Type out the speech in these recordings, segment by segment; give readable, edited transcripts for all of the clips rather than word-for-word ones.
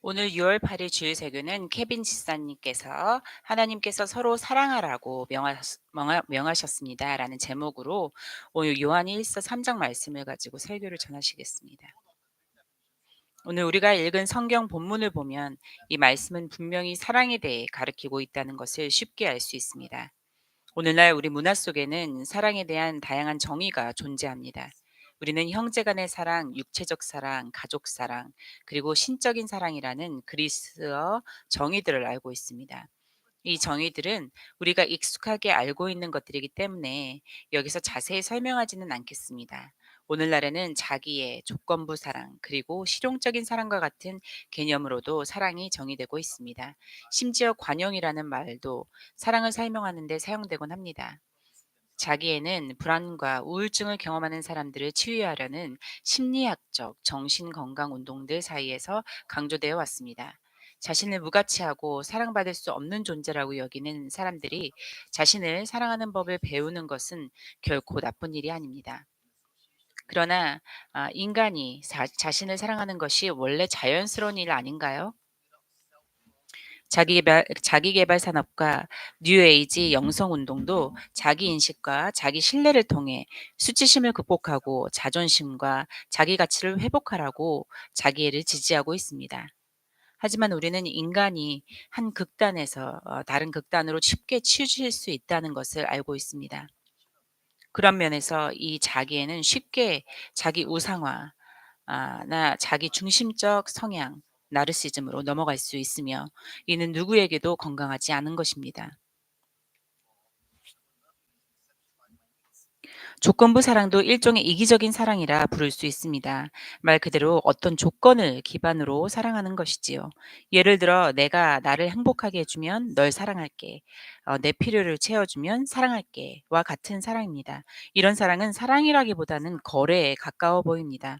오늘 6월 8일 주일 세교는 케빈 지사님께서 하나님께서 서로 사랑하라고 명하셨습니다. 라는 제목으로 오늘 요한 1서 3장 말씀을 가지고 설교를 전하시겠습니다. 오늘 우리가 읽은 성경 본문을 보면 이 말씀은 분명히 사랑에 대해 가르치고 있다는 것을 쉽게 알 수 있습니다. 오늘날 우리 문화 속에는 사랑에 대한 다양한 정의가 존재합니다. 우리는 형제 간의 사랑, 육체적 사랑, 가족 사랑, 그리고 신적인 사랑이라는 그리스어 정의들을 알고 있습니다. 이 정의들은 우리가 익숙하게 알고 있는 것들이기 때문에 여기서 자세히 설명하지는 않겠습니다. 오늘날에는 자기의 조건부 사랑, 그리고 실용적인 사랑과 같은 개념으로도 사랑이 정의되고 있습니다. 심지어 관용이라는 말도 사랑을 설명하는 데 사용되곤 합니다. 자기에는 불안과 우울증을 경험하는 사람들을 치유하려는 심리학적 정신건강 운동들 사이에서 강조되어 왔습니다. 자신을 무가치하고 사랑받을 수 없는 존재라고 여기는 사람들이 자신을 사랑하는 법을 배우는 것은 결코 나쁜 일이 아닙니다. 그러나 인간이 자신을 사랑하는 것이 원래 자연스러운 일 아닌가요? 자기계발 산업과 뉴에이지 영성 운동도 자기 인식과 자기 신뢰를 통해 수치심을 극복하고 자존심과 자기 가치를 회복하라고 자기애를 지지하고 있습니다. 하지만 우리는 인간이 한 극단에서 다른 극단으로 쉽게 치우칠 수 있다는 것을 알고 있습니다. 그런 면에서 이 자기애는 쉽게 자기 우상화, 나 자기 중심적 성향, 나르시즘으로 넘어갈 수 있으며 이는 누구에게도 건강하지 않은 것입니다. 조건부 사랑도 일종의 이기적인 사랑이라 부를 수 있습니다. 말 그대로 어떤 조건을 기반으로 사랑하는 것이지요. 예를 들어 내가 나를 행복하게 해주면 널 사랑할게. 내 필요를 채워주면 사랑할게.와 같은 사랑입니다. 이런 사랑은 사랑이라기보다는 거래에 가까워 보입니다.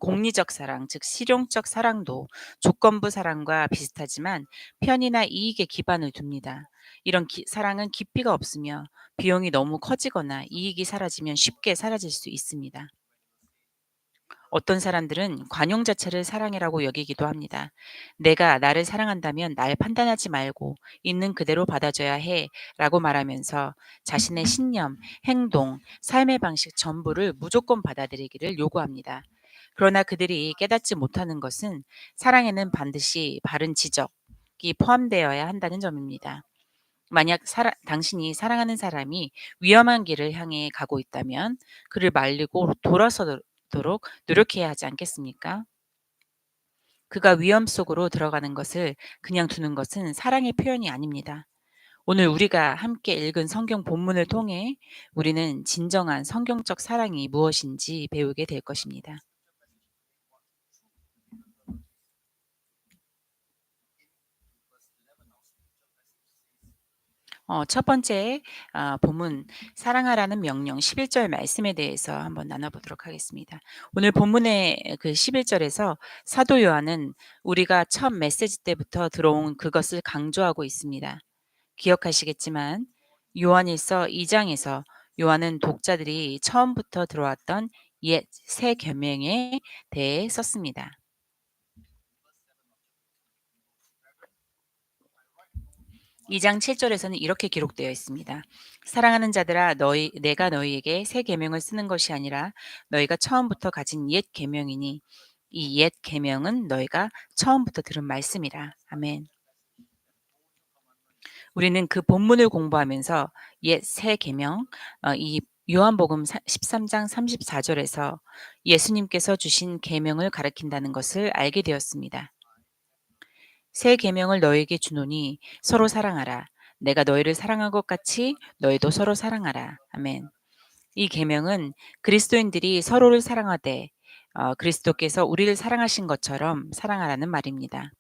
공리적 사랑, 즉 실용적 사랑도 조건부 사랑과 비슷하지만 편의나 이익에 기반을 둡니다. 이런 사랑은 깊이가 없으며 비용이 너무 커지거나 이익이 사라지면 쉽게 사라질 수 있습니다. 어떤 사람들은 관용 자체를 사랑이라고 여기기도 합니다. 내가 나를 사랑한다면 날 판단하지 말고 있는 그대로 받아줘야 해 라고 말하면서 자신의 신념, 행동, 삶의 방식 전부를 무조건 받아들이기를 요구합니다. 그러나 그들이 깨닫지 못하는 것은 사랑에는 반드시 바른 지적이 포함되어야 한다는 점입니다. 만약 당신이 사랑하는 사람이 위험한 길을 향해 가고 있다면 그를 말리고 돌아서도록 노력해야 하지 않겠습니까? 그가 위험 속으로 들어가는 것을 그냥 두는 것은 사랑의 표현이 아닙니다. 오늘 우리가 함께 읽은 성경 본문을 통해 우리는 진정한 성경적 사랑이 무엇인지 배우게 될 것입니다. 첫 번째 본문 사랑하라는 명령 11절 말씀에 대해서 한번 나눠보도록 하겠습니다. 오늘 본문의 그 11절에서 사도 요한은 우리가 첫 메시지 때부터 들어온 그것을 강조하고 있습니다. 기억하시겠지만 요한일서 2장에서 요한은 독자들이 처음부터 들어왔던 옛 새 계명에 대해 썼습니다. 2장 7절에서는 이렇게 기록되어 있습니다. 사랑하는 자들아 내가 너희에게 새 계명을 쓰는 것이 아니라 너희가 처음부터 가진 옛 계명이니 이 옛 계명은 너희가 처음부터 들은 말씀이라. 아멘. 우리는 그 본문을 공부하면서 옛 새 계명 이 요한복음 13장 34절에서 예수님께서 주신 계명을 가리킨다는 것을 알게 되었습니다. 새 계명을 너희에게 주노니 서로 사랑하라. 내가 너희를 사랑한 것 같이 너희도 서로 사랑하라. 아멘. 이 계명은 그리스도인들이 서로를 사랑하되 그리스도께서 우리를 사랑하신 것처럼 사랑하라는 말입니다.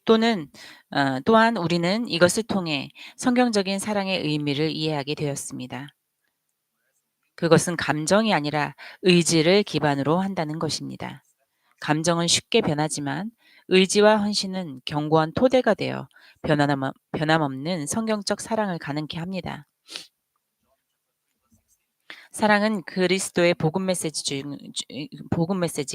또한 우리는 이것을 통해 성경적인 사랑의 의미를 이해하게 되었습니다. 그것은 감정이 아니라 의지를 기반으로 한다는 것입니다. 감정은 쉽게 변하지만 의지와 헌신은 견고한 토대가 되어 변함없는 성경적 사랑을 가능케 합니다. 사랑은 그리스도의 복음 메시지의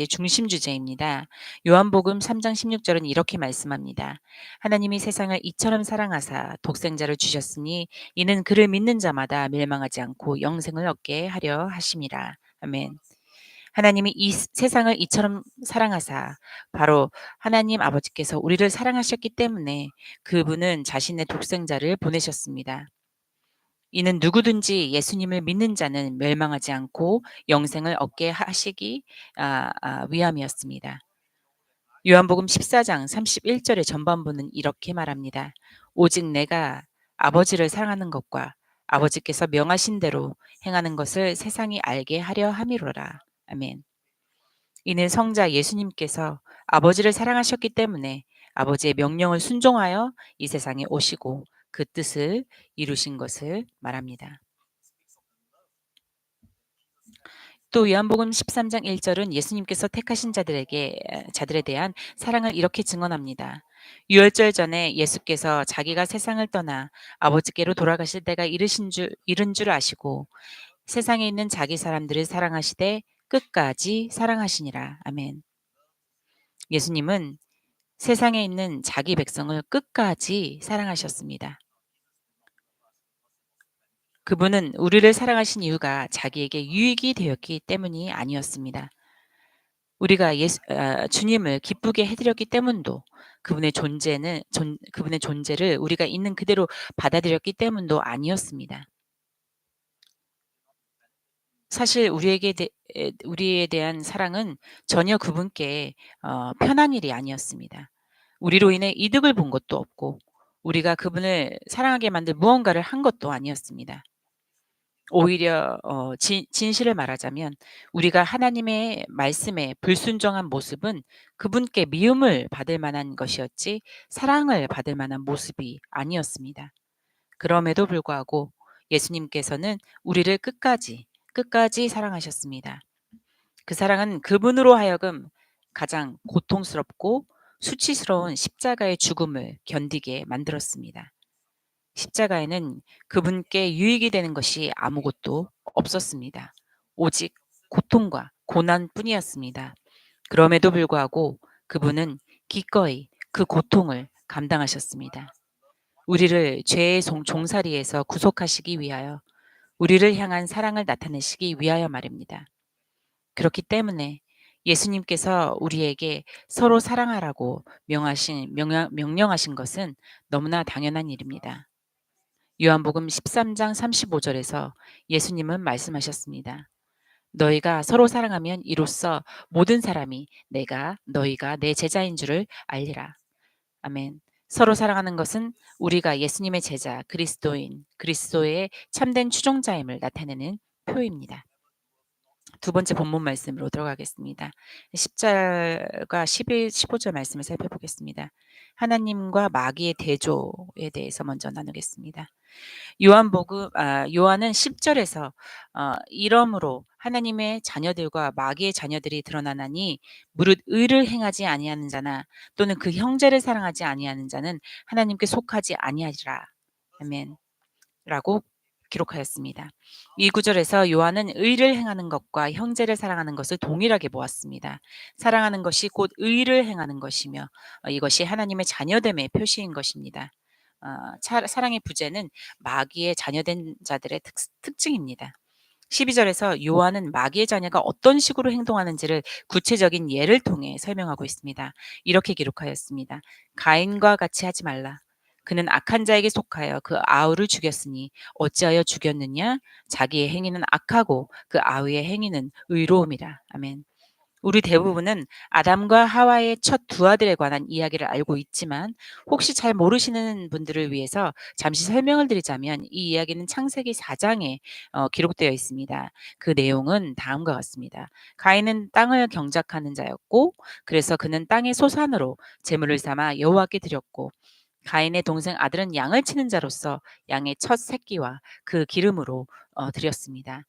중심 주제입니다. 요한복음 3장 16절은 이렇게 말씀합니다. 하나님이 세상을 이처럼 사랑하사 독생자를 주셨으니 이는 그를 믿는 자마다 멸망하지 않고 영생을 얻게 하려 하심이라. 아멘. 하나님이 이 세상을 이처럼 사랑하사 바로 하나님 아버지께서 우리를 사랑하셨기 때문에 그분은 자신의 독생자를 보내셨습니다. 이는 누구든지 예수님을 믿는 자는 멸망하지 않고 영생을 얻게 하시기 위함이었습니다. 요한복음 14장 31절의 전반부는 이렇게 말합니다. 오직 내가 아버지를 사랑하는 것과 아버지께서 명하신 대로 행하는 것을 세상이 알게 하려 함이로라. 아멘. 이는 성자 예수님께서 아버지를 사랑하셨기 때문에 아버지의 명령을 순종하여 이 세상에 오시고 그 뜻을 이루신 것을 말합니다. 또 요한복음 13장 1절은 예수님께서 택하신 자들에 대한 사랑을 이렇게 증언합니다. 유월절 전에 예수께서 자기가 세상을 떠나 아버지께로 돌아가실 때가 이른 줄 아시고 세상에 있는 자기 사람들을 사랑하시되 끝까지 사랑하시니라. 아멘. 예수님은 세상에 있는 자기 백성을 끝까지 사랑하셨습니다. 그분은 우리를 사랑하신 이유가 자기에게 유익이 되었기 때문이 아니었습니다. 우리가 주님을 기쁘게 해드렸기 때문도 그분의 존재를 우리가 있는 그대로 받아들였기 때문도 아니었습니다. 사실 우리에 대한 사랑은 전혀 그분께 편한 일이 아니었습니다. 우리로 인해 이득을 본 것도 없고 우리가 그분을 사랑하게 만든 무언가를 한 것도 아니었습니다. 오히려 진실을 말하자면 우리가 하나님의 말씀에 불순종한 모습은 그분께 미움을 받을 만한 것이었지 사랑을 받을 만한 모습이 아니었습니다. 그럼에도 불구하고 예수님께서는 우리를 끝까지 사랑하셨습니다. 그 사랑은 그분으로 하여금 가장 고통스럽고 수치스러운 십자가의 죽음을 견디게 만들었습니다. 십자가에는 그분께 유익이 되는 것이 아무것도 없었습니다. 오직 고통과 고난뿐이었습니다. 그럼에도 불구하고 그분은 기꺼이 그 고통을 감당하셨습니다. 우리를 죄의 종살이에서 구속하시기 위하여 우리를 향한 사랑을 나타내시기 위하여 말입니다. 그렇기 때문에 예수님께서 우리에게 서로 사랑하라고 명령하신 것은 너무나 당연한 일입니다. 요한복음 13장 35절에서 예수님은 말씀하셨습니다. 너희가 서로 사랑하면 이로써 모든 사람이 너희가 내 제자인 줄을 알리라. 아멘. 서로 사랑하는 것은 우리가 예수님의 제자, 그리스도의 참된 추종자임을 나타내는 표입니다. 두 번째 본문 말씀으로 들어가겠습니다. 10절과 15절 말씀을 살펴보겠습니다. 하나님과 마귀의 대조에 대해서 먼저 나누겠습니다. 요한은 10절에서 이러므로 하나님의 자녀들과 마귀의 자녀들이 드러나나니 무릇 의를 행하지 아니하는 자나 또는 그 형제를 사랑하지 아니하는 자는 하나님께 속하지 아니하리라. 아멘. 라고 기록하였습니다. 이 구절에서 요한은 의를 행하는 것과 형제를 사랑하는 것을 동일하게 보았습니다. 사랑하는 것이 곧 의를 행하는 것이며 이것이 하나님의 자녀됨의 표시인 것입니다. 사랑의 부재는 마귀의 자녀된 자들의 특징입니다. 12절에서 요한은 마귀의 자녀가 어떤 식으로 행동하는지를 구체적인 예를 통해 설명하고 있습니다. 이렇게 기록하였습니다. 가인과 같이 하지 말라. 그는 악한 자에게 속하여 그 아우를 죽였으니 어찌하여 죽였느냐? 자기의 행위는 악하고 그 아우의 행위는 의로움이라. 아멘. 우리 대부분은 아담과 하와의 첫 두 아들에 관한 이야기를 알고 있지만 혹시 잘 모르시는 분들을 위해서 잠시 설명을 드리자면 이 이야기는 창세기 4장에 기록되어 있습니다. 그 내용은 다음과 같습니다. 가인은 땅을 경작하는 자였고 그래서 그는 땅의 소산으로 제물을 삼아 여호와께 드렸고 가인의 동생 아들은 양을 치는 자로서 양의 첫 새끼와 그 기름으로 드렸습니다.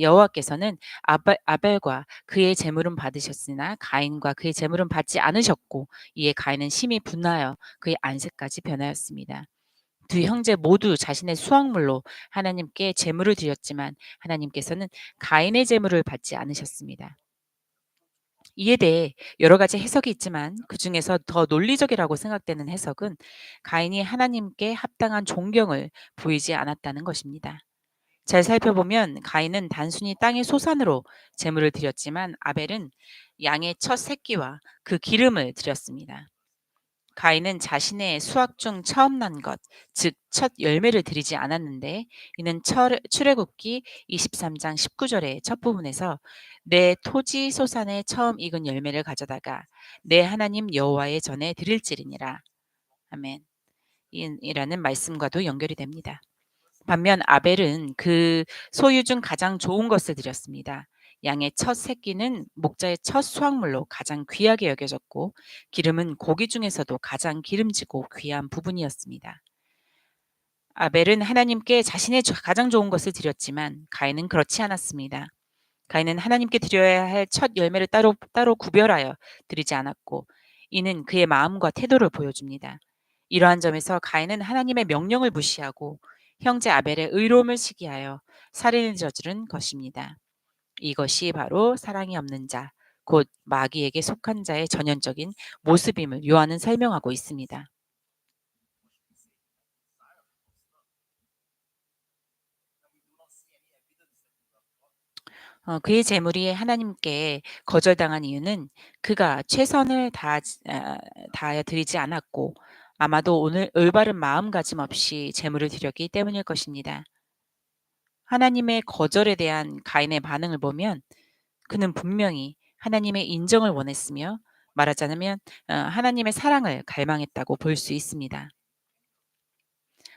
여호와께서는 아벨과 그의 제물은 받으셨으나 가인과 그의 제물은 받지 않으셨고 이에 가인은 심히 분하여 그의 안색까지 변하였습니다. 두 형제 모두 자신의 수확물로 하나님께 제물을 드렸지만 하나님께서는 가인의 제물을 받지 않으셨습니다. 이에 대해 여러 가지 해석이 있지만 그중에서 더 논리적이라고 생각되는 해석은 가인이 하나님께 합당한 존경을 보이지 않았다는 것입니다. 잘 살펴보면 가인은 단순히 땅의 소산으로 제물을 드렸지만 아벨은 양의 첫 새끼와 그 기름을 드렸습니다. 가인은 자신의 수확 중 처음 난 것, 즉 첫 열매를 드리지 않았는데 이는 출애굽기 23장 19절의 첫 부분에서 내 토지 소산에 처음 익은 열매를 가져다가 내 하나님 여호와의 전에 드릴지니라. 아멘. 이라는 말씀과도 연결이 됩니다. 반면 아벨은 그 소유 중 가장 좋은 것을 드렸습니다. 양의 첫 새끼는 목자의 첫 수확물로 가장 귀하게 여겨졌고 기름은 고기 중에서도 가장 기름지고 귀한 부분이었습니다. 아벨은 하나님께 자신의 가장 좋은 것을 드렸지만 가인은 그렇지 않았습니다. 가인은 하나님께 드려야 할 첫 열매를 따로 구별하여 드리지 않았고 이는 그의 마음과 태도를 보여줍니다. 이러한 점에서 가인은 하나님의 명령을 무시하고 형제 아벨의 의로움을 시기하여 살인을 저지른 것입니다. 이것이 바로 사랑이 없는 자, 곧 마귀에게 속한 자의 전형적인 모습임을 요한은 설명하고 있습니다. 그의 재물이 하나님께 거절당한 이유는 그가 최선을 다하여 드리지 않았고 아마도 오늘 올바른 마음가짐 없이 재물을 드렸기 때문일 것입니다. 하나님의 거절에 대한 가인의 반응을 보면 그는 분명히 하나님의 인정을 원했으며 말하자면 하나님의 사랑을 갈망했다고 볼 수 있습니다.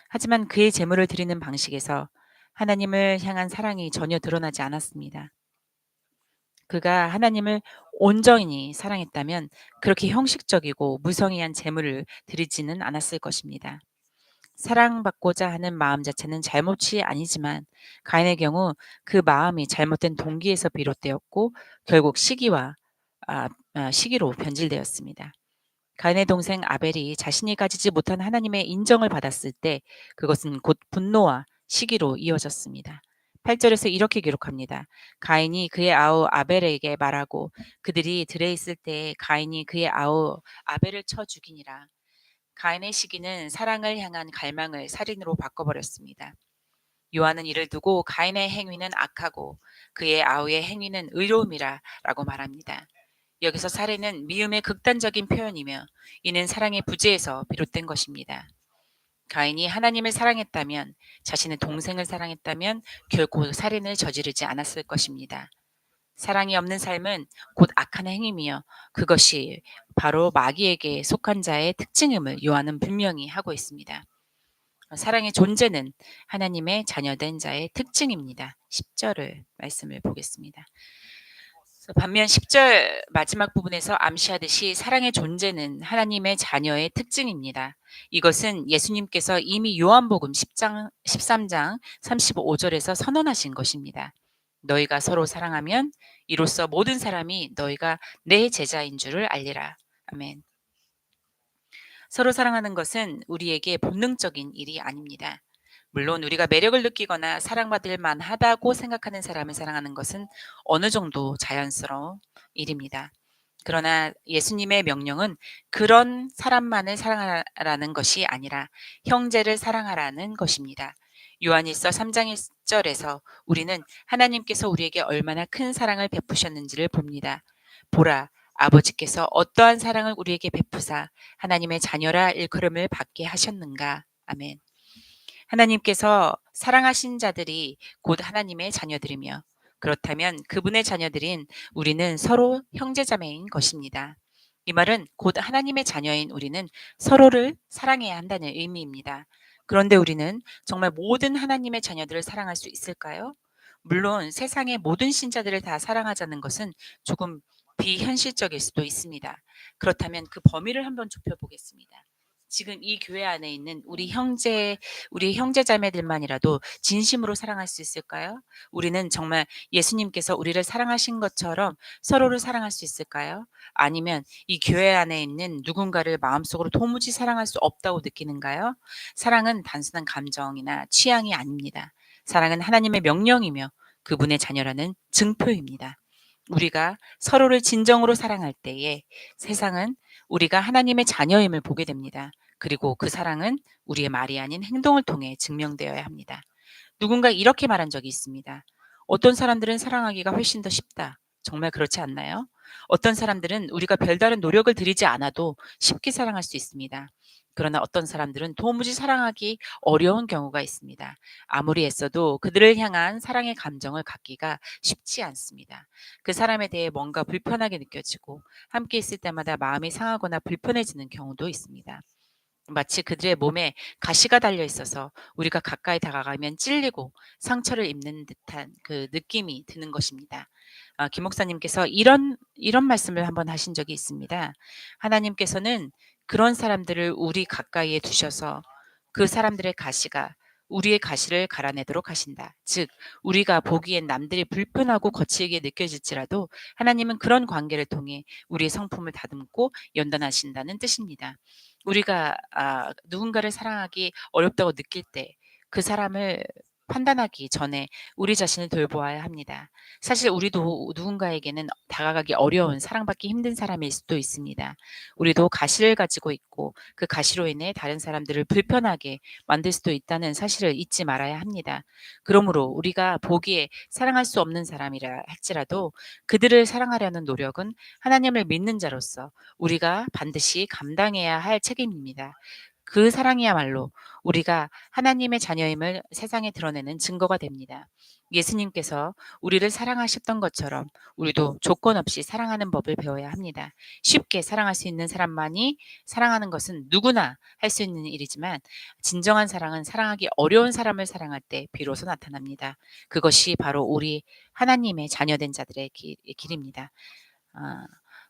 하지만 그의 재물을 드리는 방식에서 하나님을 향한 사랑이 전혀 드러나지 않았습니다. 그가 하나님을 온전히 사랑했다면 그렇게 형식적이고 무성의한 제물을 드리지는 않았을 것입니다. 사랑받고자 하는 마음 자체는 잘못이 아니지만 가인의 경우 그 마음이 잘못된 동기에서 비롯되었고 결국 시기로 변질되었습니다. 가인의 동생 아벨이 자신이 가지지 못한 하나님의 인정을 받았을 때 그것은 곧 분노와 시기로 이어졌습니다. 8절에서 이렇게 기록합니다. 가인이 그의 아우 아벨에게 말하고 그들이 들에 있을 때 가인이 그의 아우 아벨을 쳐 죽이니라. 가인의 시기는 사랑을 향한 갈망을 살인으로 바꿔버렸습니다. 요한은 이를 두고 가인의 행위는 악하고 그의 아우의 행위는 의로움이라 라고 말합니다. 여기서 살인은 미움의 극단적인 표현이며 이는 사랑의 부재에서 비롯된 것입니다. 가인이 하나님을 사랑했다면 자신의 동생을 사랑했다면 결코 살인을 저지르지 않았을 것입니다. 사랑이 없는 삶은 곧 악한 행위이며 그것이 바로 마귀에게 속한 자의 특징임을 요한은 분명히 하고 있습니다. 사랑의 존재는 하나님의 자녀된 자의 특징입니다. 10절을 말씀을 보겠습니다. 반면 10절 마지막 부분에서 암시하듯이 사랑의 존재는 하나님의 자녀의 특징입니다. 이것은 예수님께서 이미 요한복음 13장 35절에서 선언하신 것입니다. 너희가 서로 사랑하면 이로써 모든 사람이 너희가 내 제자인 줄을 알리라. 아멘. 서로 사랑하는 것은 우리에게 본능적인 일이 아닙니다. 물론 우리가 매력을 느끼거나 사랑받을 만하다고 생각하는 사람을 사랑하는 것은 어느 정도 자연스러운 일입니다. 그러나 예수님의 명령은 그런 사람만을 사랑하라는 것이 아니라 형제를 사랑하라는 것입니다. 요한일서 3장 1절에서 우리는 하나님께서 우리에게 얼마나 큰 사랑을 베푸셨는지를 봅니다. 보라, 아버지께서 어떠한 사랑을 우리에게 베푸사 하나님의 자녀라 일컬음을 받게 하셨는가. 아멘. 하나님께서 사랑하신 자들이 곧 하나님의 자녀들이며 그렇다면 그분의 자녀들인 우리는 서로 형제자매인 것입니다. 이 말은 곧 하나님의 자녀인 우리는 서로를 사랑해야 한다는 의미입니다. 그런데 우리는 정말 모든 하나님의 자녀들을 사랑할 수 있을까요? 물론 세상의 모든 신자들을 다 사랑하자는 것은 조금 비현실적일 수도 있습니다. 그렇다면 그 범위를 한번 좁혀보겠습니다. 지금 이 교회 안에 있는 우리 형제자매들만이라도 진심으로 사랑할 수 있을까요? 우리는 정말 예수님께서 우리를 사랑하신 것처럼 서로를 사랑할 수 있을까요? 아니면 이 교회 안에 있는 누군가를 마음속으로 도무지 사랑할 수 없다고 느끼는가요? 사랑은 단순한 감정이나 취향이 아닙니다. 사랑은 하나님의 명령이며 그분의 자녀라는 증표입니다. 우리가 서로를 진정으로 사랑할 때에 세상은 우리가 하나님의 자녀임을 보게 됩니다. 그리고 그 사랑은 우리의 말이 아닌 행동을 통해 증명되어야 합니다. 누군가 이렇게 말한 적이 있습니다. 어떤 사람들은 사랑하기가 훨씬 더 쉽다. 정말 그렇지 않나요? 어떤 사람들은 우리가 별다른 노력을 들이지 않아도 쉽게 사랑할 수 있습니다. 그러나 어떤 사람들은 도무지 사랑하기 어려운 경우가 있습니다. 아무리 애써도 그들을 향한 사랑의 감정을 갖기가 쉽지 않습니다. 그 사람에 대해 뭔가 불편하게 느껴지고 함께 있을 때마다 마음이 상하거나 불편해지는 경우도 있습니다. 마치 그들의 몸에 가시가 달려 있어서 우리가 가까이 다가가면 찔리고 상처를 입는 듯한 그 느낌이 드는 것입니다. 김 목사님께서 이런 말씀을 한번 하신 적이 있습니다. 하나님께서는 그런 사람들을 우리 가까이에 두셔서 그 사람들의 가시가 우리의 가시를 갈아내도록 하신다. 즉, 우리가 보기엔 남들이 불편하고 거칠게 느껴질지라도 하나님은 그런 관계를 통해 우리의 성품을 다듬고 연단하신다는 뜻입니다. 우리가 누군가를 사랑하기 어렵다고 느낄 때 그 사람을 판단하기 전에 우리 자신을 돌보아야 합니다. 사실 우리도 누군가에게는 다가가기 어려운 사랑받기 힘든 사람일 수도 있습니다. 우리도 가시를 가지고 있고 그 가시로 인해 다른 사람들을 불편하게 만들 수도 있다는 사실을 잊지 말아야 합니다. 그러므로 우리가 보기에 사랑할 수 없는 사람이라 할지라도 그들을 사랑하려는 노력은 하나님을 믿는 자로서 우리가 반드시 감당해야 할 책임입니다. 그 사랑이야말로 우리가 하나님의 자녀임을 세상에 드러내는 증거가 됩니다. 예수님께서 우리를 사랑하셨던 것처럼 우리도 조건 없이 사랑하는 법을 배워야 합니다. 쉽게 사랑할 수 있는 사람만이 사랑하는 것은 누구나 할 수 있는 일이지만 진정한 사랑은 사랑하기 어려운 사람을 사랑할 때 비로소 나타납니다. 그것이 바로 우리 하나님의 자녀된 자들의 길입니다. 아,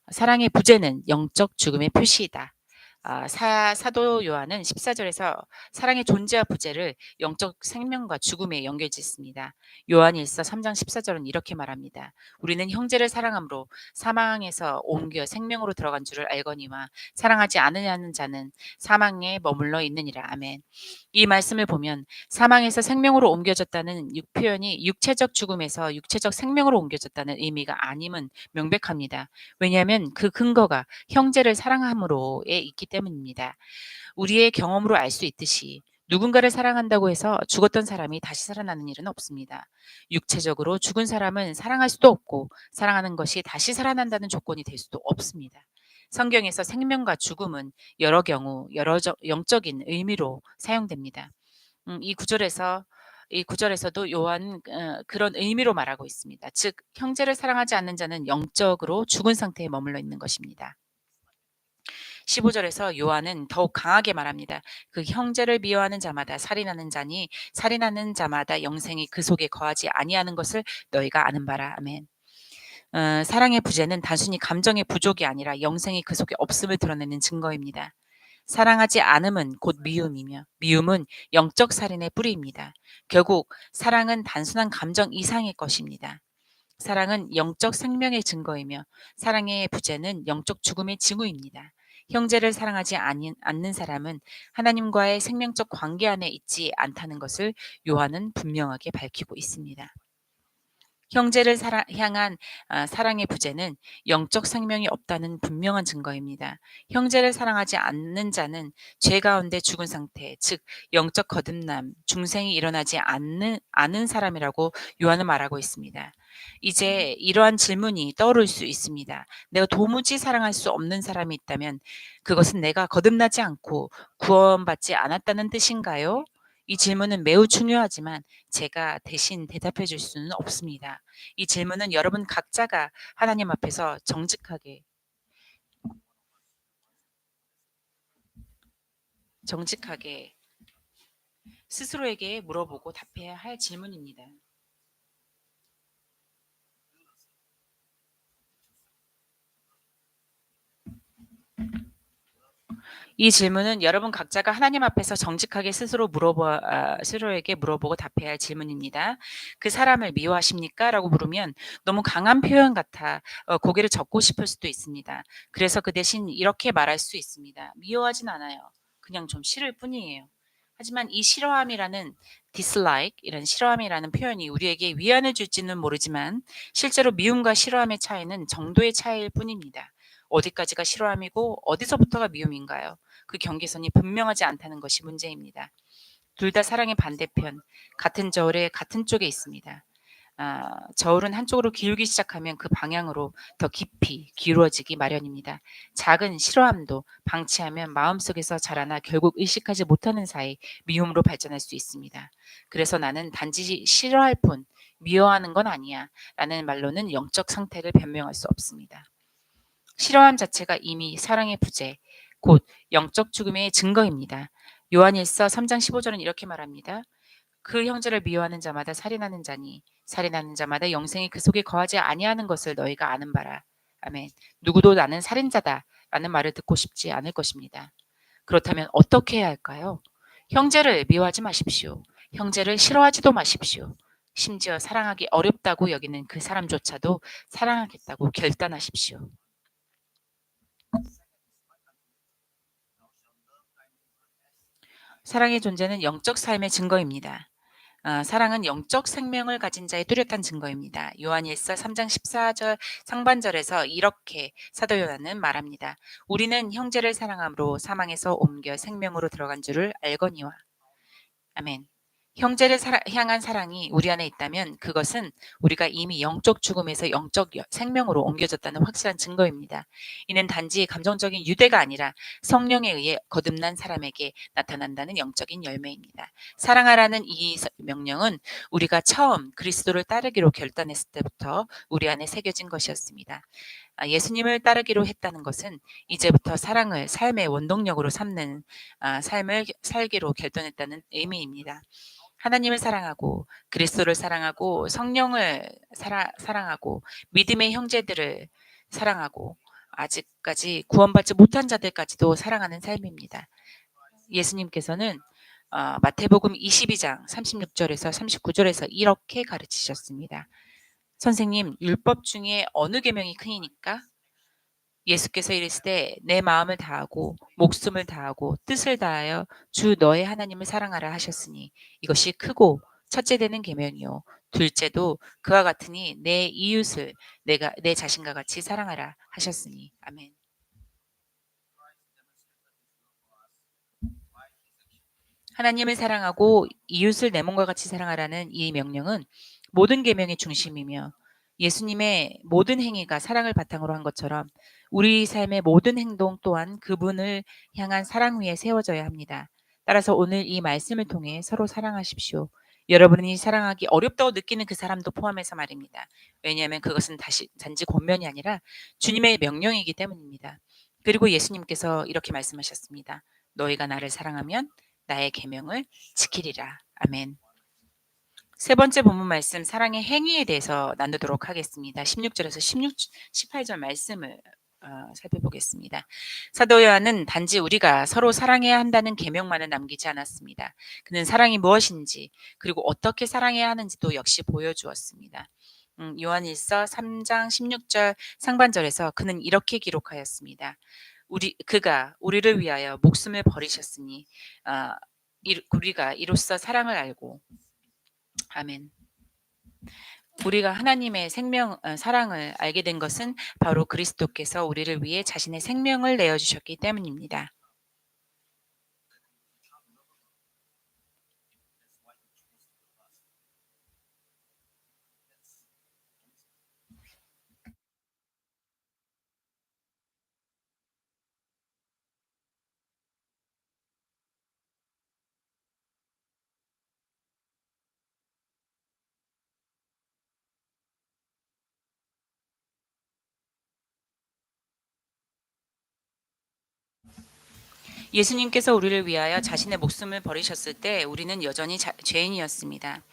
사랑의 부재는 영적 죽음의 표시이다. 사도 요한은 14절에서 사랑의 존재와 부재를 영적 생명과 죽음에 연결짓습니다. 요한 1서 3장 14절은 이렇게 말합니다. 우리는 형제를 사랑함으로 사망에서 옮겨 생명으로 들어간 줄을 알거니와 사랑하지 않으려는 자는 사망에 머물러 있느니라. 아멘. 이 말씀을 보면 사망에서 생명으로 옮겨졌다는 표현이 육체적 죽음에서 육체적 생명으로 옮겨졌다는 의미가 아님은 명백합니다. 왜냐하면 그 근거가 형제를 사랑함으로에 있기 때문입니다. 우리의 경험으로 알 수 있듯이 누군가를 사랑한다고 해서 죽었던 사람이 다시 살아나는 일은 없습니다. 육체적으로 죽은 사람은 사랑할 수도 없고 사랑하는 것이 다시 살아난다는 조건이 될 수도 없습니다. 성경에서 생명과 죽음은 여러 경우 여러 영적인 의미로 사용됩니다. 이 구절에서도 요한 그런 의미로 말하고 있습니다. 즉 형제를 사랑하지 않는 자는 영적으로 죽은 상태에 머물러 있는 것입니다. 15절에서 요한은 더욱 강하게 말합니다. 그 형제를 미워하는 자마다 살인하는 자니 살인하는 자마다 영생이 그 속에 거하지 아니하는 것을 너희가 아는 바라. 아멘. 사랑의 부재는 단순히 감정의 부족이 아니라 영생이 그 속에 없음을 드러내는 증거입니다. 사랑하지 않음은 곧 미움이며 미움은 영적 살인의 뿌리입니다. 결국 사랑은 단순한 감정 이상의 것입니다. 사랑은 영적 생명의 증거이며 사랑의 부재는 영적 죽음의 징후입니다. 형제를 사랑하지 않는 사람은 하나님과의 생명적 관계 안에 있지 않다는 것을 요한은 분명하게 밝히고 있습니다. 형제를 향한 사랑의 부재는 영적 생명이 없다는 분명한 증거입니다. 형제를 사랑하지 않는 자는 죄 가운데 죽은 상태, 즉 영적 거듭남, 중생이 일어나지 않은 사람이라고 요한은 말하고 있습니다. 이제 이러한 질문이 떠오를 수 있습니다. 내가 도무지 사랑할 수 없는 사람이 있다면 그것은 내가 거듭나지 않고 구원받지 않았다는 뜻인가요? 이 질문은 매우 중요하지만 제가 대신 대답해 줄 수는 없습니다. 이 질문은 여러분 각자가 하나님 앞에서 정직하게 스스로에게 물어보고 답해야 할 질문입니다. 이 질문은 여러분 각자가 하나님 앞에서 정직하게 스스로에게 물어보고 답해야 할 질문입니다. "그 사람을 미워하십니까?" 라고 물으면 너무 강한 표현 같아 고개를 젓고 싶을 수도 있습니다. 그래서 그 대신 이렇게 말할 수 있습니다. "미워하진 않아요. 그냥 좀 싫을 뿐이에요." 하지만 이 싫어함이라는 dislike 이런 싫어함이라는 표현이 우리에게 위안을 줄지는 모르지만 실제로 미움과 싫어함의 차이는 정도의 차이일 뿐입니다. 어디까지가 싫어함이고 어디서부터가 미움인가요? 그 경계선이 분명하지 않다는 것이 문제입니다. 둘 다 사랑의 반대편, 같은 저울의 같은 쪽에 있습니다. 저울은 한쪽으로 기울기 시작하면 그 방향으로 더 깊이 기울어지기 마련입니다. 작은 싫어함도 방치하면 마음속에서 자라나 결국 의식하지 못하는 사이 미움으로 발전할 수 있습니다. 그래서 나는 단지 싫어할 뿐 미워하는 건 아니야 라는 말로는 영적 상태를 변명할 수 없습니다. 싫어함 자체가 이미 사랑의 부재, 곧 영적 죽음의 증거입니다. 요한일서 3장 15절은 이렇게 말합니다. 그 형제를 미워하는 자마다 살인하는 자니 살인하는 자마다 영생이 그 속에 거하지 아니하는 것을 너희가 아는 바라. 아멘. 누구도 나는 살인자다 라는 말을 듣고 싶지 않을 것입니다. 그렇다면 어떻게 해야 할까요? 형제를 미워하지 마십시오. 형제를 싫어하지도 마십시오. 심지어 사랑하기 어렵다고 여기는 그 사람조차도 사랑하겠다고 결단하십시오. 사랑의 존재는 영적 삶의 증거입니다. 사랑은 영적 생명을 가진 자의 뚜렷한 증거입니다. 요한일서 3장 14절 상반절에서 이렇게 사도 요한은 말합니다. 우리는 형제를 사랑함으로 사망에서 옮겨 생명으로 들어간 줄을 알거니와. 아멘. 형제를 향한 사랑이 우리 안에 있다면 그것은 우리가 이미 영적 죽음에서 영적 생명으로 옮겨졌다는 확실한 증거입니다. 이는 단지 감정적인 유대가 아니라 성령에 의해 거듭난 사람에게 나타난다는 영적인 열매입니다. 사랑하라는 이 명령은 우리가 처음 그리스도를 따르기로 결단했을 때부터 우리 안에 새겨진 것이었습니다. 예수님을 따르기로 했다는 것은 이제부터 사랑을 삶의 원동력으로 삼는 삶을 살기로 결단했다는 의미입니다. 하나님을 사랑하고 그리스도를 사랑하고 성령을 사랑하고 믿음의 형제들을 사랑하고 아직까지 구원받지 못한 자들까지도 사랑하는 삶입니다. 예수님께서는 마태복음 22장 36절에서 39절에서 이렇게 가르치셨습니다. 선생님, 율법 중에 어느 계명이 크니까? 예수께서 이르시되 내 마음을 다하고 목숨을 다하고 뜻을 다하여 주 너의 하나님을 사랑하라 하셨으니 이것이 크고 첫째 되는 계명이요 둘째도 그와 같으니 내 이웃을 내가 내 자신과 같이 사랑하라 하셨으니 아멘. 하나님을 사랑하고 이웃을 내 몸과 같이 사랑하라는 이 명령은 모든 계명의 중심이며 예수님의 모든 행위가 사랑을 바탕으로 한 것처럼 우리 삶의 모든 행동 또한 그분을 향한 사랑 위에 세워져야 합니다. 따라서 오늘 이 말씀을 통해 서로 사랑하십시오. 여러분이 사랑하기 어렵다고 느끼는 그 사람도 포함해서 말입니다. 왜냐하면 그것은 단지 권면이 아니라 주님의 명령이기 때문입니다. 그리고 예수님께서 이렇게 말씀하셨습니다. 너희가 나를 사랑하면 나의 계명을 지키리라. 아멘. 세 번째 본문 말씀 사랑의 행위에 대해서 나누도록 하겠습니다. 16절에서 18절 말씀을 살펴보겠습니다. 사도 요한은 단지 우리가 서로 사랑해야 한다는 계명만은 남기지 않았습니다. 그는 사랑이 무엇인지 그리고 어떻게 사랑해야 하는지도 역시 보여주었습니다. 요한일서 3장 16절 상반절에서 그는 이렇게 기록하였습니다. 그가 우리를 위하여 목숨을 버리셨으니 우리가 이로써 사랑을 알고 아멘. 우리가 하나님의 사랑을 알게 된 것은 바로 그리스도께서 우리를 위해 자신의 생명을 내어 주셨기 때문입니다. 예수님께서 우리를 위하여 자신의 목숨을 버리셨을 때 우리는 여전히 죄인이었습니다.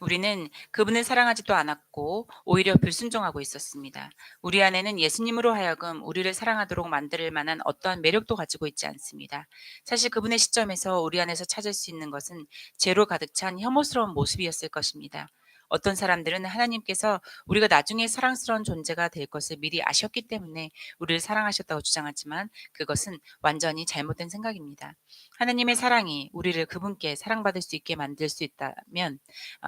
우리는 그분을 사랑하지도 않았고 오히려 불순종하고 있었습니다. 우리 안에는 예수님으로 하여금 우리를 사랑하도록 만들 만한 어떠한 매력도 가지고 있지 않습니다. 사실 그분의 시점에서 우리 안에서 찾을 수 있는 것은 죄로 가득 찬 혐오스러운 모습이었을 것입니다. 어떤 사람들은 하나님께서 우리가 나중에 사랑스러운 존재가 될 것을 미리 아셨기 때문에 우리를 사랑하셨다고 주장하지만 그것은 완전히 잘못된 생각입니다. 하나님의 사랑이 우리를 그분께 사랑받을 수 있게 만들 수 있다면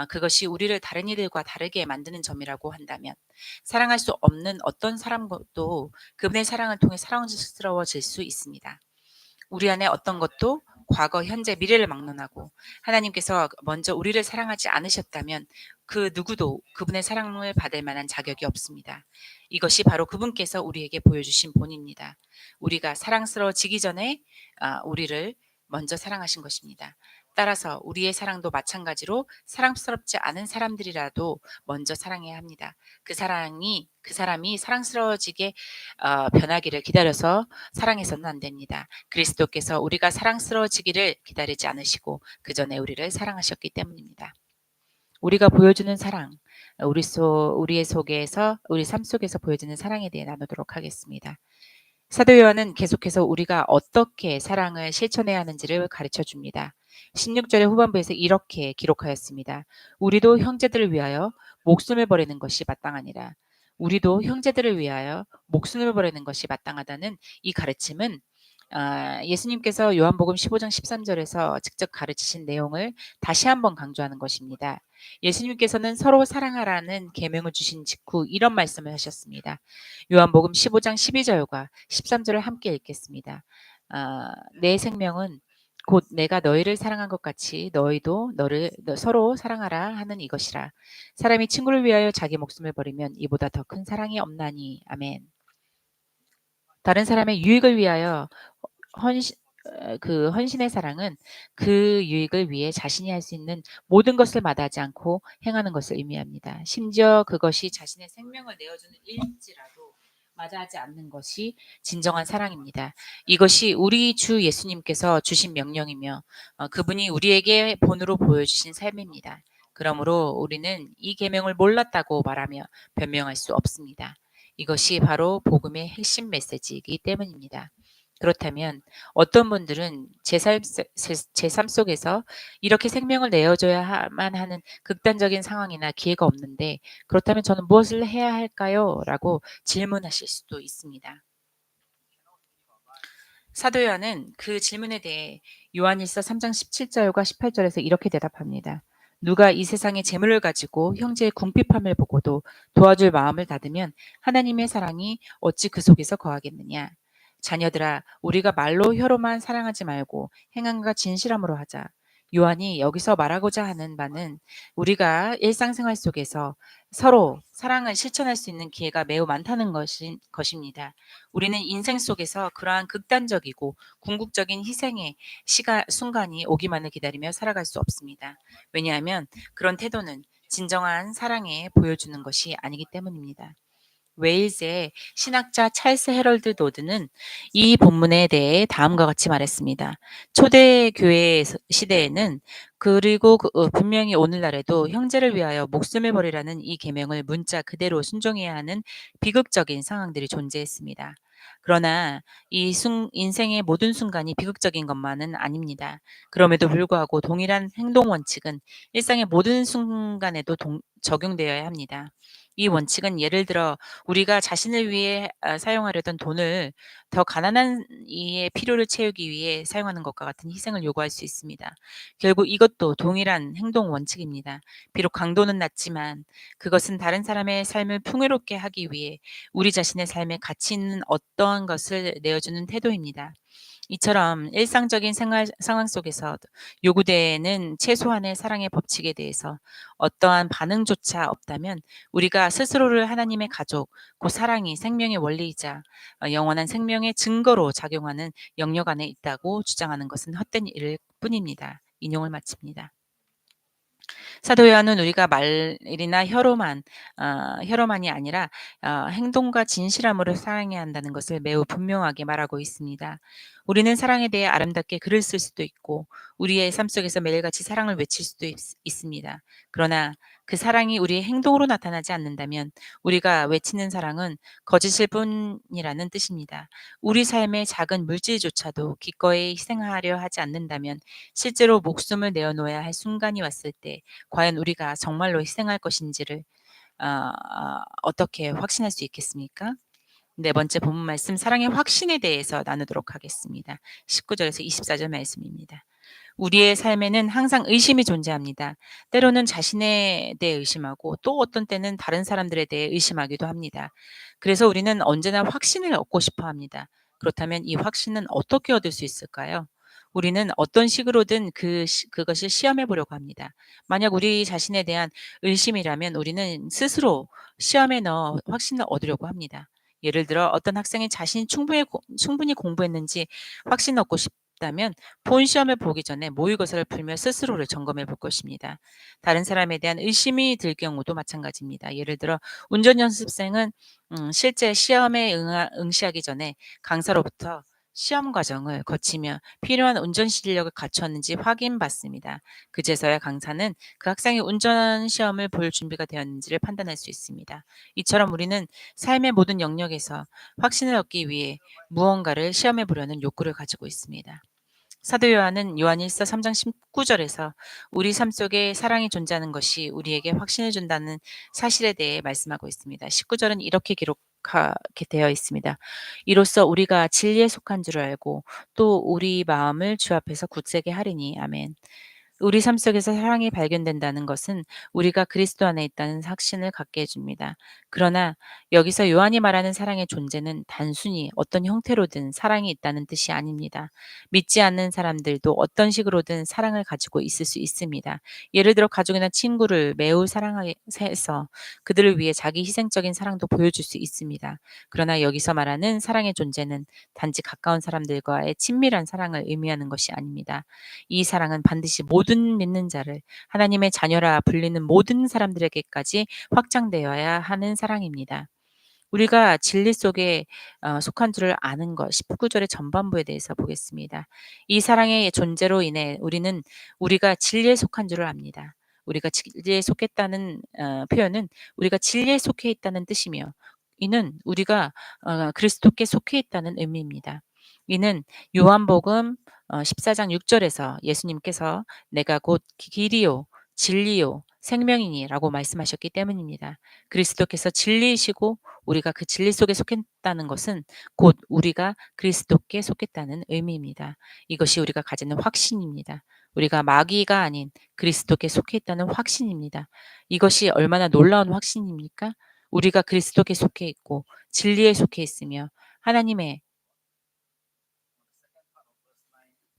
그것이 우리를 다른 이들과 다르게 만드는 점이라고 한다면 사랑할 수 없는 어떤 사람도 그분의 사랑을 통해 사랑스러워질 수 있습니다. 우리 안에 어떤 것도 과거, 현재, 미래를 막론하고 하나님께서 먼저 우리를 사랑하지 않으셨다면 그 누구도 그분의 사랑을 받을 만한 자격이 없습니다. 이것이 바로 그분께서 우리에게 보여주신 본입니다. 우리가 사랑스러워지기 전에 우리를 먼저 사랑하신 것입니다. 따라서 우리의 사랑도 마찬가지로 사랑스럽지 않은 사람들이라도 먼저 사랑해야 합니다. 그 사람이 사랑스러워지게 변하기를 기다려서 사랑해서는 안 됩니다. 그리스도께서 우리가 사랑스러워지기를 기다리지 않으시고 그 전에 우리를 사랑하셨기 때문입니다. 우리가 보여주는 사랑, 우리 삶 속에서 보여지는 사랑에 대해 나누도록 하겠습니다. 사도 요한은 계속해서 우리가 어떻게 사랑을 실천해야 하는지를 가르쳐 줍니다. 16절의 후반부에서 이렇게 기록하였습니다. 우리도 형제들을 위하여 목숨을 버리는 것이 마땅하니라. 우리도 형제들을 위하여 목숨을 버리는 것이 마땅하다는 이 가르침은 예수님께서 요한복음 15장 13절에서 직접 가르치신 내용을 다시 한번 강조하는 것입니다. 예수님께서는 서로 사랑하라는 계명을 주신 직후 이런 말씀을 하셨습니다. 요한복음 15장 12절과 13절을 함께 읽겠습니다. 내 생명은 곧 내가 너희를 사랑한 것 같이 너희도 서로 사랑하라 하는 이것이라. 사람이 친구를 위하여 자기 목숨을 버리면 이보다 더 큰 사랑이 없나니. 아멘. 다른 사람의 유익을 위하여 헌신, 그 헌신의 사랑은 그 유익을 위해 자신이 할 수 있는 모든 것을 마다하지 않고 행하는 것을 의미합니다. 심지어 그것이 자신의 생명을 내어주는 일일지라도 마다하지 않는 것이 진정한 사랑입니다. 이것이 우리 주 예수님께서 주신 명령이며 그분이 우리에게 본으로 보여주신 삶입니다. 그러므로 우리는 이 계명을 몰랐다고 말하며 변명할 수 없습니다. 이것이 바로 복음의 핵심 메시지이기 때문입니다. 그렇다면 어떤 분들은 제 삶 속에서 이렇게 생명을 내어줘야만 하는 극단적인 상황이나 기회가 없는데 그렇다면 저는 무엇을 해야 할까요? 라고 질문하실 수도 있습니다. 사도 요한은 그 질문에 대해 요한일서 3장 17절과 18절에서 이렇게 대답합니다. 누가 이 세상의 재물을 가지고 형제의 궁핍함을 보고도 도와줄 마음을 닫으면 하나님의 사랑이 어찌 그 속에서 거하겠느냐. 자녀들아, 우리가 말로 혀로만 사랑하지 말고 행함과 진실함으로 하자. 요한이 여기서 말하고자 하는 바는 우리가 일상생활 속에서 서로 사랑을 실천할 수 있는 기회가 매우 많다는 것입니다. 우리는 인생 속에서 그러한 극단적이고 궁극적인 희생의 순간이 오기만을 기다리며 살아갈 수 없습니다. 왜냐하면 그런 태도는 진정한 사랑에 보여주는 것이 아니기 때문입니다. 웨일즈의 신학자 찰스 헤럴드 노드는 이 본문에 대해 다음과 같이 말했습니다. 초대 교회 시대에는 그리고 분명히 오늘날에도 형제를 위하여 목숨을 버리라는 이 계명을 문자 그대로 순종해야 하는 비극적인 상황들이 존재했습니다. 그러나 인생의 모든 순간이 비극적인 것만은 아닙니다. 그럼에도 불구하고 동일한 행동 원칙은 일상의 모든 순간에도 적용되어야 합니다. 이 원칙은 예를 들어 우리가 자신을 위해 사용하려던 돈을 더 가난한 이의 필요를 채우기 위해 사용하는 것과 같은 희생을 요구할 수 있습니다. 결국 이것도 동일한 행동 원칙입니다. 비록 강도는 낮지만 그것은 다른 사람의 삶을 풍요롭게 하기 위해 우리 자신의 삶에 가치 있는 어떠한 것을 내어주는 태도입니다. 이처럼 일상적인 생활 상황 속에서 요구되는 최소한의 사랑의 법칙에 대해서 어떠한 반응조차 없다면 우리가 스스로를 하나님의 가족, 곧 사랑이 생명의 원리이자 영원한 생명의 증거로 작용하는 영역 안에 있다고 주장하는 것은 헛된 일일 뿐입니다. 인용을 마칩니다. 사도 요한은 우리가 말이나 혀로만이 아니라 행동과 진실함으로 사랑해야 한다는 것을 매우 분명하게 말하고 있습니다. 우리는 사랑에 대해 아름답게 글을 쓸 수도 있고 우리의 삶 속에서 매일같이 사랑을 외칠 수도 있습니다. 그러나 그 사랑이 우리의 행동으로 나타나지 않는다면 우리가 외치는 사랑은 거짓일 뿐이라는 뜻입니다. 우리 삶의 작은 물질조차도 기꺼이 희생하려 하지 않는다면 실제로 목숨을 내어놓아야 할 순간이 왔을 때 과연 우리가 정말로 희생할 것인지를 어떻게 확신할 수 있겠습니까? 네 번째 본문 말씀 사랑의 확신에 대해서 나누도록 하겠습니다. 19절에서 24절 말씀입니다. 우리의 삶에는 항상 의심이 존재합니다. 때로는 자신에 대해 의심하고 또 어떤 때는 다른 사람들에 대해 의심하기도 합니다. 그래서 우리는 언제나 확신을 얻고 싶어 합니다. 그렇다면 이 확신은 어떻게 얻을 수 있을까요? 우리는 어떤 식으로든 그것을 시험해 보려고 합니다. 만약 우리 자신에 대한 의심이라면 우리는 스스로 시험에 넣어 확신을 얻으려고 합니다. 예를 들어 어떤 학생이 자신이 충분히 공부했는지 확신 얻고 싶다면 본 시험을 보기 전에 모의고사를 풀며 스스로를 점검해 볼 것입니다. 다른 사람에 대한 의심이 들 경우도 마찬가지입니다. 예를 들어 운전 연습생은 실제 시험에 응시하기 전에 강사로부터 시험 과정을 거치며 필요한 운전 실력을 갖췄는지 확인받습니다. 그제서야 강사는 그 학생이 운전 시험을 볼 준비가 되었는지를 판단할 수 있습니다. 이처럼 우리는 삶의 모든 영역에서 확신을 얻기 위해 무언가를 시험해 보려는 욕구를 가지고 있습니다. 사도 요한은 요한일서 3장 19절에서 우리 삶 속에 사랑이 존재하는 것이 우리에게 확신을 준다는 사실에 대해 말씀하고 있습니다. 19절은 이렇게 기록하게 되어 있습니다. 이로써 우리가 진리에 속한 줄 알고 또 우리 마음을 주 앞에서 굳세게 하리니 아멘. 우리 삶 속에서 사랑이 발견된다는 것은 우리가 그리스도 안에 있다는 확신을 갖게 해줍니다. 그러나 여기서 요한이 말하는 사랑의 존재는 단순히 어떤 형태로든 사랑이 있다는 뜻이 아닙니다. 믿지 않는 사람들도 어떤 식으로든 사랑을 가지고 있을 수 있습니다. 예를 들어 가족이나 친구를 매우 사랑해서 그들을 위해 자기 희생적인 사랑도 보여줄 수 있습니다. 그러나 여기서 말하는 사랑의 존재는 단지 가까운 사람들과의 친밀한 사랑을 의미하는 것이 아닙니다. 이 사랑은 반드시 모든 믿는 자를 하나님의 자녀라 불리는 모든 사람들에게까지 확장되어야 하는 사랑입니다. 우리가 진리 속에 속한 줄을 아는 것 19절의 전반부에 대해서 보겠습니다. 이 사랑의 존재로 인해 우리는 우리가 진리에 속한 줄을 압니다. 우리가 진리에 속했다는 표현은 우리가 진리에 속해 있다는 뜻이며 이는 우리가 그리스도께 속해 있다는 의미입니다. 이는 요한복음 14장 6절에서 예수님께서 내가 곧 길이요 진리요 생명이니라고 말씀하셨기 때문입니다. 그리스도께서 진리이시고 우리가 그 진리 속에 속했다는 것은 곧 우리가 그리스도께 속했다는 의미입니다. 이것이 우리가 가지는 확신입니다. 우리가 마귀가 아닌 그리스도께 속해 있다는 확신입니다. 이것이 얼마나 놀라운 확신입니까? 우리가 그리스도께 속해 있고 진리에 속해 있으며 하나님의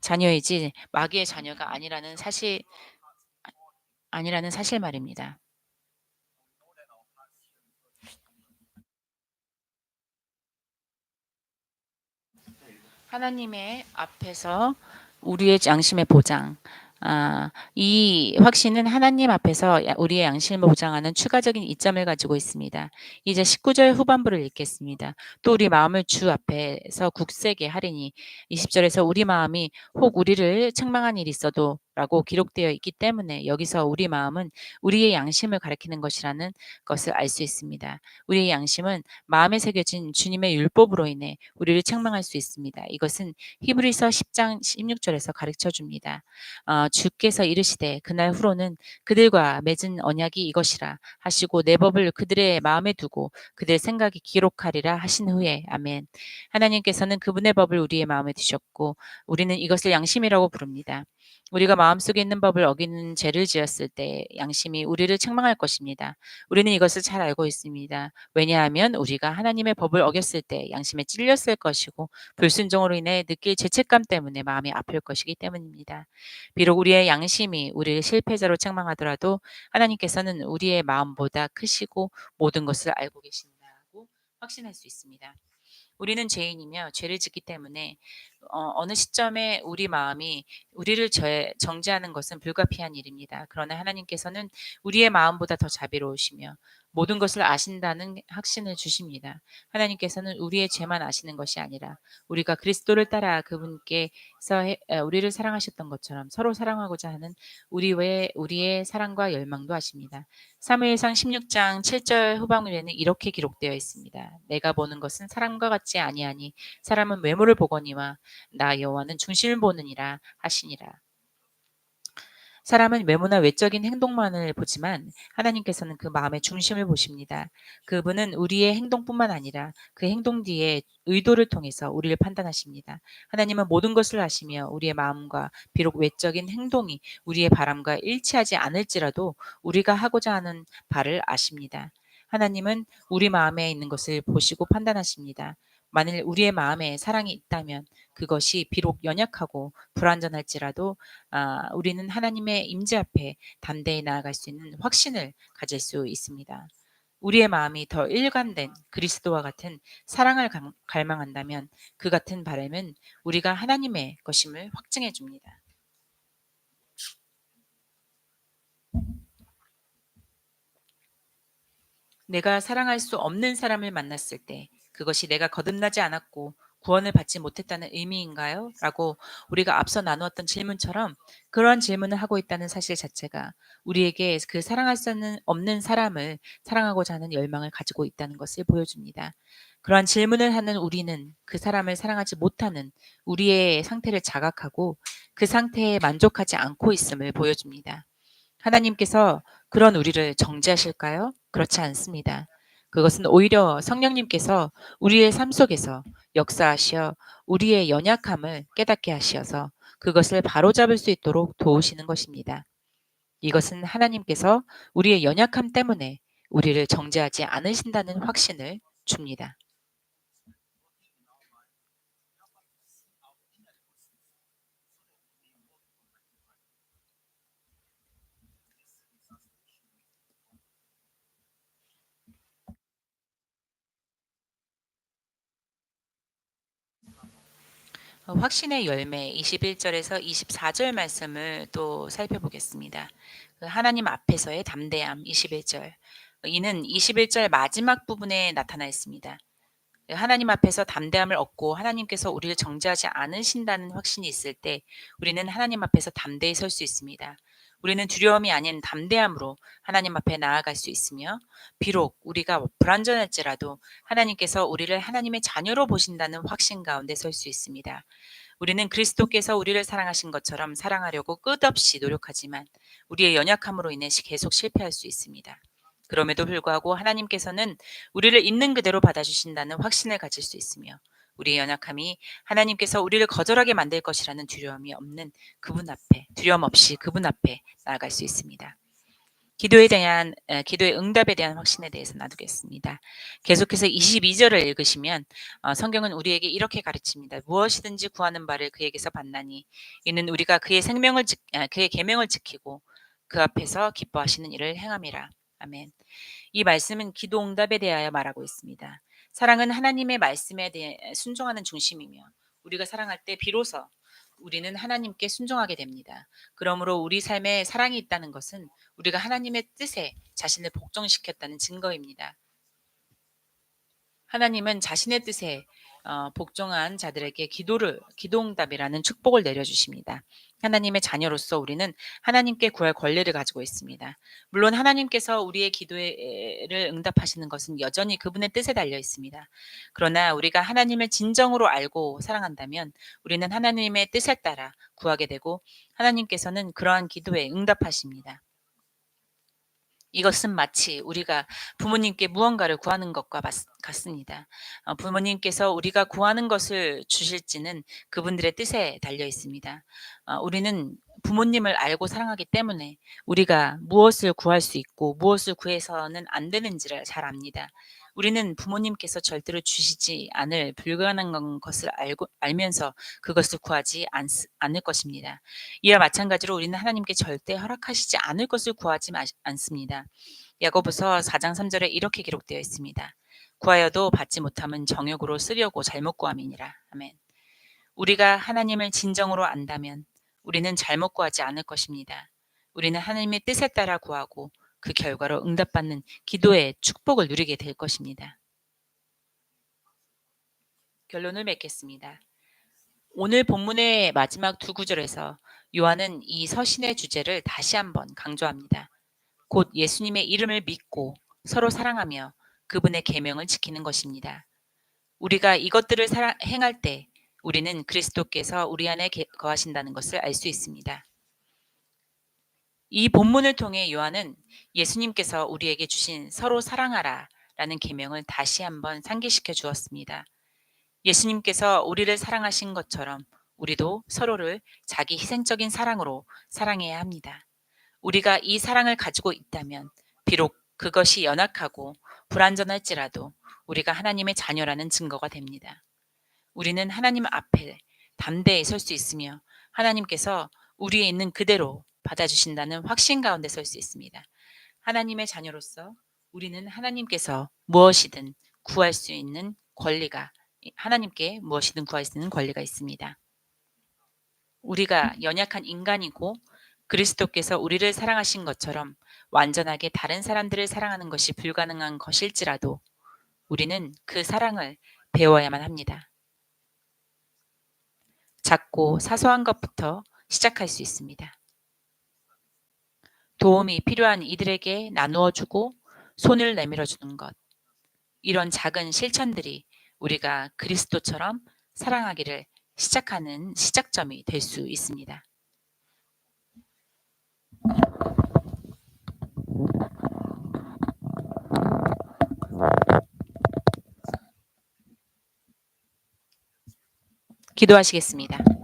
자녀이지 마귀의 자녀가 아니라는 사실 말입니다. 하나님의 앞에서 우리의 양심의 보장. 이 확신은 하나님 앞에서 우리의 양심을 보장하는 추가적인 이점을 가지고 있습니다. 이제 19절 후반부를 읽겠습니다. 또 우리 마음을 주 앞에서 굳세게 하리니 20절에서 우리 마음이 혹 우리를 책망한 일이 있어도 라고 기록되어 있기 때문에 여기서 우리 마음은 우리의 양심을 가리키는 것이라는 것을 알 수 있습니다. 우리의 양심은 마음에 새겨진 주님의 율법으로 인해 우리를 책망할 수 있습니다. 이것은 히브리서 10장 16절에서 가르쳐 줍니다. 주께서 이르시되 그날 후로는 그들과 맺은 언약이 이것이라 하시고 내 법을 그들의 마음에 두고 그들의 생각이 기록하리라 하신 후에 아멘. 하나님께서는 그분의 법을 우리의 마음에 두셨고 우리는 이것을 양심이라고 부릅니다. 우리가 마음속에 있는 법을 어기는 죄를 지었을 때 양심이 우리를 책망할 것입니다. 우리는 이것을 잘 알고 있습니다. 왜냐하면 우리가 하나님의 법을 어겼을 때 양심에 찔렸을 것이고 불순종으로 인해 느낄 죄책감 때문에 마음이 아플 것이기 때문입니다. 비록 우리의 양심이 우리를 실패자로 책망하더라도 하나님께서는 우리의 마음보다 크시고 모든 것을 알고 계신다고 확신할 수 있습니다. 우리는 죄인이며 죄를 짓기 때문에 어느 시점에 우리 마음이 우리를 정죄하는 것은 불가피한 일입니다. 그러나 하나님께서는 우리의 마음보다 더 자비로우시며 모든 것을 아신다는 확신을 주십니다. 하나님께서는 우리의 죄만 아시는 것이 아니라 우리가 그리스도를 따라 그분께서 우리를 사랑하셨던 것처럼 서로 사랑하고자 하는 우리의 사랑과 열망도 아십니다. 사무엘상 16장 7절 후반부에는 이렇게 기록되어 있습니다. 내가 보는 것은 사람과 같지 아니하니 사람은 외모를 보거니와 나 여호와는 중심을 보느니라 하시니라. 사람은 외모나 외적인 행동만을 보지만 하나님께서는 그 마음의 중심을 보십니다. 그분은 우리의 행동뿐만 아니라 그 행동 뒤에 의도를 통해서 우리를 판단하십니다. 하나님은 모든 것을 아시며 우리의 마음과 비록 외적인 행동이 우리의 바람과 일치하지 않을지라도 우리가 하고자 하는 바를 아십니다. 하나님은 우리 마음에 있는 것을 보시고 판단하십니다. 만일 우리의 마음에 사랑이 있다면 그것이 비록 연약하고 불완전할지라도 우리는 하나님의 임재 앞에 담대히 나아갈 수 있는 확신을 가질 수 있습니다. 우리의 마음이 더 일관된 그리스도와 같은 사랑을 갈망한다면 그 같은 바람은 우리가 하나님의 것임을 확증해 줍니다. 내가 사랑할 수 없는 사람을 만났을 때 그것이 내가 거듭나지 않았고 구원을 받지 못했다는 의미인가요? 라고 우리가 앞서 나누었던 질문처럼 그러한 질문을 하고 있다는 사실 자체가 우리에게 그 사랑할 수 없는 사람을 사랑하고자 하는 열망을 가지고 있다는 것을 보여줍니다. 그러한 질문을 하는 우리는 그 사람을 사랑하지 못하는 우리의 상태를 자각하고 그 상태에 만족하지 않고 있음을 보여줍니다. 하나님께서 그런 우리를 정죄하실까요? 그렇지 않습니다. 그것은 오히려 성령님께서 우리의 삶 속에서 역사하시어 우리의 연약함을 깨닫게 하시어서 그것을 바로잡을 수 있도록 도우시는 것입니다. 이것은 하나님께서 우리의 연약함 때문에 우리를 정죄하지 않으신다는 확신을 줍니다. 확신의 열매 21절에서 24절 말씀을 또 살펴보겠습니다. 하나님 앞에서의 담대함 21절. 이는 21절 마지막 부분에 나타나 있습니다. 하나님 앞에서 담대함을 얻고 하나님께서 우리를 정죄하지 않으신다는 확신이 있을 때 우리는 하나님 앞에서 담대히 설 수 있습니다. 우리는 두려움이 아닌 담대함으로 하나님 앞에 나아갈 수 있으며 비록 우리가 불완전할지라도 하나님께서 우리를 하나님의 자녀로 보신다는 확신 가운데 설 수 있습니다. 우리는 그리스도께서 우리를 사랑하신 것처럼 사랑하려고 끝없이 노력하지만 우리의 연약함으로 인해 계속 실패할 수 있습니다. 그럼에도 불구하고 하나님께서는 우리를 있는 그대로 받아주신다는 확신을 가질 수 있으며 우리의 연약함이 하나님께서 우리를 거절하게 만들 것이라는 두려움이 없는 그분 앞에, 두려움 없이 그분 앞에 나아갈 수 있습니다. 기도의 응답에 대한 확신에 대해서 나누겠습니다. 계속해서 22절을 읽으시면 성경은 우리에게 이렇게 가르칩니다. 무엇이든지 구하는 바를 그에게서 받나니 이는 우리가 그의 계명을 지키고 그 앞에서 기뻐하시는 일을 행함이라. 아멘. 이 말씀은 기도 응답에 대하여 말하고 있습니다. 사랑은 하나님의 말씀에 대해 순종하는 중심이며 우리가 사랑할 때 비로소 우리는 하나님께 순종하게 됩니다. 그러므로 우리 삶에 사랑이 있다는 것은 우리가 하나님의 뜻에 자신을 복종시켰다는 증거입니다. 하나님은 자신의 뜻에 복종한 자들에게 기도응답이라는 축복을 내려주십니다. 하나님의 자녀로서 우리는 하나님께 구할 권리를 가지고 있습니다. 물론 하나님께서 우리의 기도를 응답하시는 것은 여전히 그분의 뜻에 달려 있습니다. 그러나 우리가 하나님을 진정으로 알고 사랑한다면 우리는 하나님의 뜻에 따라 구하게 되고 하나님께서는 그러한 기도에 응답하십니다. 이것은 마치 우리가 부모님께 무언가를 구하는 것과 같습니다. 부모님께서 우리가 구하는 것을 주실지는 그분들의 뜻에 달려 있습니다. 우리는 부모님을 알고 사랑하기 때문에 우리가 무엇을 구할 수 있고 무엇을 구해서는 안 되는지를 잘 압니다. 우리는 부모님께서 절대로 주시지 않을 불가능한 것을 알면서 그것을 구하지 않을 것입니다. 이와 마찬가지로 우리는 하나님께 절대 허락하시지 않을 것을 구하지 않습니다. 야고보서 4장 3절에 이렇게 기록되어 있습니다. 구하여도 받지 못함은 정욕으로 쓰려고 잘못 구함이니라. 아멘. 우리가 하나님을 진정으로 안다면 우리는 잘못 구하지 않을 것입니다. 우리는 하나님의 뜻에 따라 구하고 그 결과로 응답받는 기도의 축복을 누리게 될 것입니다. 결론을 맺겠습니다. 오늘 본문의 마지막 두 구절에서 요한은 이 서신의 주제를 다시 한번 강조합니다. 곧 예수님의 이름을 믿고 서로 사랑하며 그분의 계명을 지키는 것입니다. 우리가 이것들을 행할 때 우리는 그리스도께서 우리 안에 거하신다는 것을 알 수 있습니다. 이 본문을 통해 요한은 예수님께서 우리에게 주신 서로 사랑하라 라는 계명을 다시 한번 상기시켜 주었습니다. 예수님께서 우리를 사랑하신 것처럼 우리도 서로를 자기 희생적인 사랑으로 사랑해야 합니다. 우리가 이 사랑을 가지고 있다면 비록 그것이 연약하고 불완전할지라도 우리가 하나님의 자녀라는 증거가 됩니다. 우리는 하나님 앞에 담대히 설 수 있으며 하나님께서 우리에 있는 그대로 받아주신다는 확신 가운데 설 수 있습니다. 하나님의 자녀로서 우리는 하나님께서 무엇이든 구할 수 있는 권리가 하나님께 무엇이든 구할 수 있는 권리가 있습니다. 우리가 연약한 인간이고 그리스도께서 우리를 사랑하신 것처럼 완전하게 다른 사람들을 사랑하는 것이 불가능한 것일지라도 우리는 그 사랑을 배워야만 합니다. 작고 사소한 것부터 시작할 수 있습니다. 도움이 필요한 이들에게 나누어 주고 손을 내밀어 주는 것. 이런 작은 실천들이 우리가 그리스도처럼 사랑하기를 시작하는 시작점이 될 수 있습니다. 기도하시겠습니다.